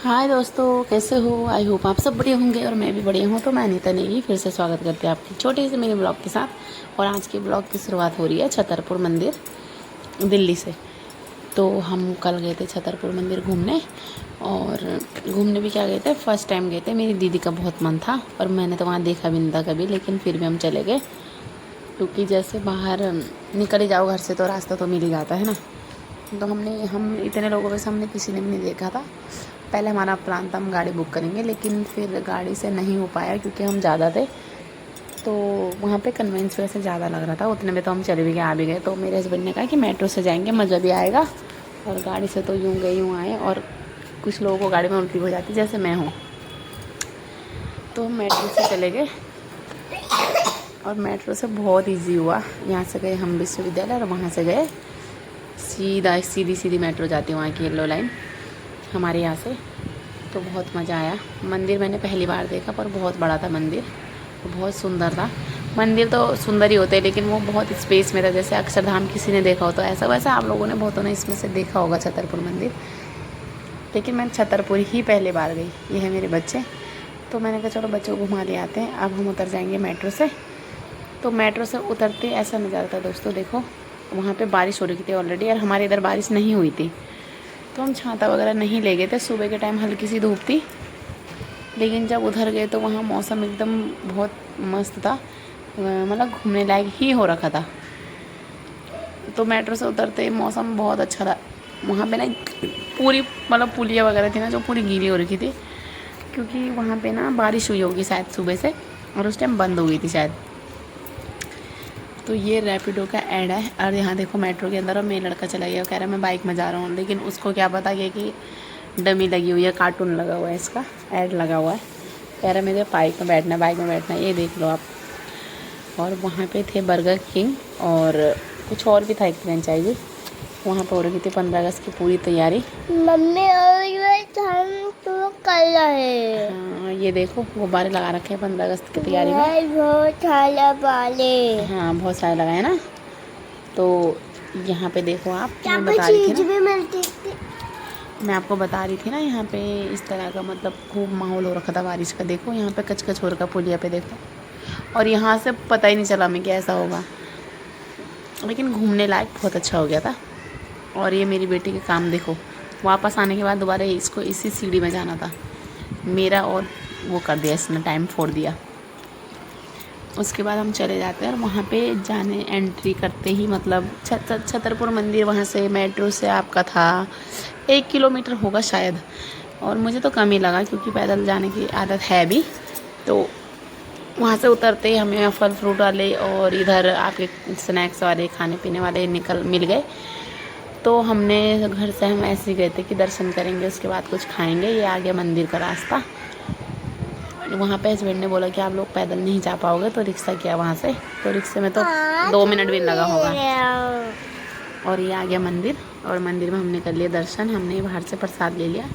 हाय दोस्तों, कैसे हो? आई होप आप सब बढ़िया होंगे और मैं भी बढ़िया हूँ। तो मैं अनीता नेगी फिर से स्वागत करती हूँ आपकी छोटे से मिनी ब्लॉग के साथ। और आज के ब्लॉग की शुरुआत हो रही है छतरपुर मंदिर दिल्ली से। तो हम कल गए थे छतरपुर मंदिर घूमने। और घूमने भी क्या गए थे, फर्स्ट टाइम गए थे। मेरी दीदी का बहुत मन था और मैंने तो वहाँ देखा भी नहीं था कभी, लेकिन फिर भी हम चले गए क्योंकि जैसे बाहर निकल ही जाओ घर से तो रास्ता तो मिल ही जाता है ना। तो हम इतने लोगों में से हमने किसी ने भी नहीं देखा था। पहले हमारा प्लान था हम गाड़ी बुक करेंगे, लेकिन फिर गाड़ी से नहीं हो पाया क्योंकि हम ज़्यादा थे। तो वहाँ पे कन्वेंस वैसे ज़्यादा लग रहा था, उतने में तो हम चले भी गए, आ भी गए। तो मेरे हस्बैंड ने कहा कि मेट्रो से जाएंगे, मज़ा भी आएगा। और गाड़ी से तो यूँ गए यूँ आए, और कुछ लोगों को गाड़ी में उल्टी हो जाती जैसे मैं हूँ। तो हम मेट्रो से चले गए और मेट्रो से बहुत ईजी हुआ। यहाँ से गए हम विश्वविद्यालय और वहाँ से गए सीधी मेट्रो जाती है वहाँ की येलो लाइन हमारे यहाँ से। तो बहुत मज़ा आया। मंदिर मैंने पहली बार देखा, पर बहुत बड़ा था मंदिर, बहुत सुंदर था। मंदिर तो सुंदर ही होते हैं, लेकिन वो बहुत स्पेस में था। जैसे अक्षरधाम किसी ने देखा हो तो ऐसा वैसा आप लोगों ने बहुतों ने इसमें से देखा होगा छतरपुर मंदिर। लेकिन मैं छतरपुर ही पहली बार गई। ये है मेरे बच्चे, तो मैंने कहा चलो बच्चों को घुमा ले आते हैं। अब हम उतर जाएंगे मेट्रो से। तो मेट्रो से उतरते ऐसा नज़ारा था दोस्तों, देखो वहाँ पे बारिश हो रही थी ऑलरेडी, और हमारे इधर बारिश नहीं हुई थी। तो हम छाता वगैरह नहीं ले गए थे। सुबह के टाइम हल्की सी धूप थी, लेकिन जब उधर गए तो वहाँ मौसम एकदम बहुत मस्त था, मतलब घूमने लायक ही हो रखा था। तो मेट्रो से उतरते मौसम बहुत अच्छा था। वहाँ पे ना पूरी मतलब पुलिया वगैरह थी ना जो पूरी गीली हो रखी थी, क्योंकि वहाँ पे ना बारिश हुई होगी शायद सुबह से, और उस टाइम बंद हो गई थी शायद। तो ये रैपिडो का ऐड है। और यहाँ देखो मेट्रो के अंदर, और मेरा लड़का चला गया, कह रहा है मैं बाइक में जा रहा हूँ, लेकिन उसको क्या पता ये कि डमी लगी हुई है, कार्टून लगा हुआ है, इसका ऐड लगा हुआ है। कह रहा है मुझे बाइक में बैठना है, ये देख लो आप। और वहाँ पे थे बर्गर किंग और कुछ और भी था, एक फ्रेंचाइजी। वहाँ पर हो रही थी 15 अगस्त की पूरी तैयारी। मम्मी और ये हम तो कर रहे। हाँ ये देखो गुब्बारे लगा रखे हैं 15 अगस्त की तैयारी में। बहुत सारे वाले। हाँ बहुत सारे लगाए ना। तो यहाँ पे देखो आप, मैं पे बता रही थी चीज ना, भी मिलती थी। मैं आपको बता रही थी ना, यहाँ पे इस तरह का मतलब खूब माहौल हो रखा था बारिश का। देखो यहाँ पे कच हो रखा पुलिया पे, देखो। और यहाँ से पता ही नहीं चला हमें कि ऐसा होगा, लेकिन घूमने लायक बहुत अच्छा हो गया था। और ये मेरी बेटी के काम देखो, वापस आने के बाद दोबारा इसको इसी सीढ़ी में जाना था मेरा, और वो कर दिया इसने, टाइम फोड़ दिया। उसके बाद हम चले जाते हैं और वहाँ पे जाने एंट्री करते ही मतलब छतरपुर मंदिर वहाँ से मेट्रो से आपका था 1 किलोमीटर होगा शायद, और मुझे तो कम ही लगा क्योंकि पैदल जाने की आदत है भी। तो वहाँ से उतरते ही हमें फल फ्रूट वाले और इधर आपके स्नैक्स वाले खाने पीने वाले मिल गए। तो हमने घर से हम ऐसे ही गए थे कि दर्शन करेंगे, उसके बाद कुछ खाएंगे। ये आ गया मंदिर का रास्ता। वहाँ पे हस्बैंड ने बोला कि आप लोग पैदल नहीं जा पाओगे, तो रिक्शा किया वहाँ से। तो रिक्शे में तो 2 मिनट भी लगा होगा। और ये आ गया मंदिर, और मंदिर में हमने कर लिया दर्शन। हमने बाहर से प्रसाद ले लिया,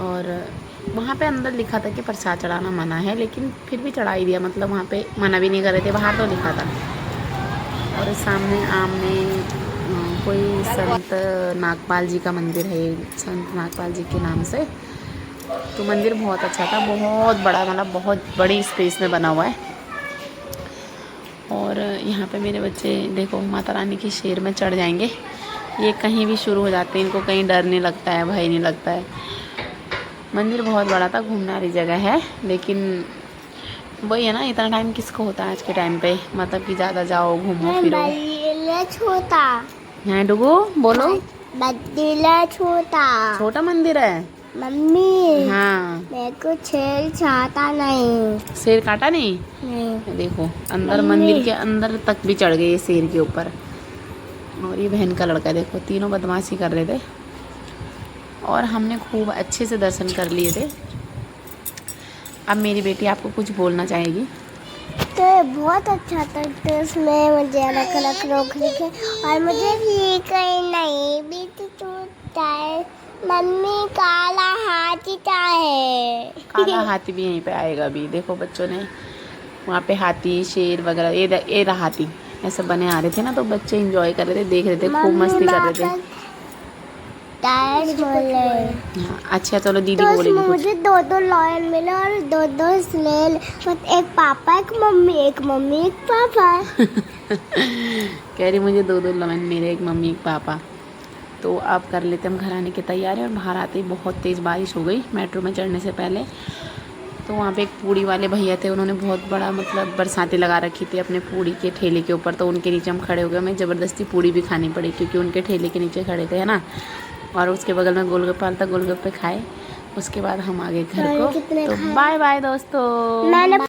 और वहाँ पे अंदर लिखा था कि प्रसाद चढ़ाना मना है, लेकिन फिर भी चढ़ा ही दिया। मतलब वहाँ पे मना भी नहीं कर रहे थे, बाहर तो लिखा था। और सामने आमने कोई संत नागपाल जी का मंदिर है, संत नागपाल जी के नाम से। तो मंदिर बहुत अच्छा था, बहुत बड़ा, मतलब बहुत बड़ी स्पेस में बना हुआ है। और यहाँ पे मेरे बच्चे देखो माता रानी की शेर में चढ़ जाएंगे। ये कहीं भी शुरू हो जाते हैं, इनको कहीं डर नहीं लगता है, भय नहीं लगता है। मंदिर बहुत बड़ा था, घूमने वाली जगह है, लेकिन वही है ना, इतना टाइम किसको होता है आज के टाइम पे, मतलब कि ज़्यादा जाओ घूमो फिरो। छोटा यहाँ डुगू बोलो, छोटा मंदिर है मम्मी। हाँ। मेरे को शेर चाहता नहीं। शेर काटा नहीं? नहीं। देखो अंदर मंदिर के अंदर तक भी चढ़ गए ये शेर के ऊपर। और ये बहन का लड़का देखो, तीनों बदमाशी कर रहे थे, और हमने खूब अच्छे से दर्शन कर लिए थे। अब मेरी बेटी आपको कुछ बोलना चाहेगी। तो बहुत अच्छा था, तो उसमें मुझे अलग अलग लोग लिखे, और मुझे भी कहीं नहीं भी चाहे। मम्मी काला हाथी चाहे। काला हाथी भी यहीं पे आएगा अभी। देखो बच्चों ने वहाँ पे हाथी शेर वगैरह, ये रहा हाथी, ऐसे बने आ रहे थे ना, तो बच्चे एंजॉय कर रहे थे, देख रहे थे, खूब मस्ती कर रहे थे। टायर्स बोले। हाँ अच्छा चलो दीदी तो बोलेगी उसमें कुछ। मुझे 2 लॉयन मिले और 2 स्नेल, एक पापा एक मम्मी एक पापा। कह रही मुझे 2 लवन मेरे, एक मम्मी एक पापा। तो अब कर लेते हम घर आने की तैयारी। और बाहर आते ही बहुत तेज़ बारिश हो गई मेट्रो में चढ़ने से पहले। तो वहाँ पे एक पूड़ी वाले भैया थे, उन्होंने बहुत बड़ा मतलब बरसाती लगा रखी थी अपने पूड़ी के ठेले के ऊपर। तो उनके नीचे हम खड़े हो गए, हमें ज़बरदस्ती पूड़ी भी खानी पड़ी क्योंकि उनके ठेले के नीचे खड़े थे, है ना। और उसके बगल में गोलगप्पा था, गोलगप्पे खाए। उसके बाद हम आ गए घर को। तो बाय बाय दोस्तों। मैंने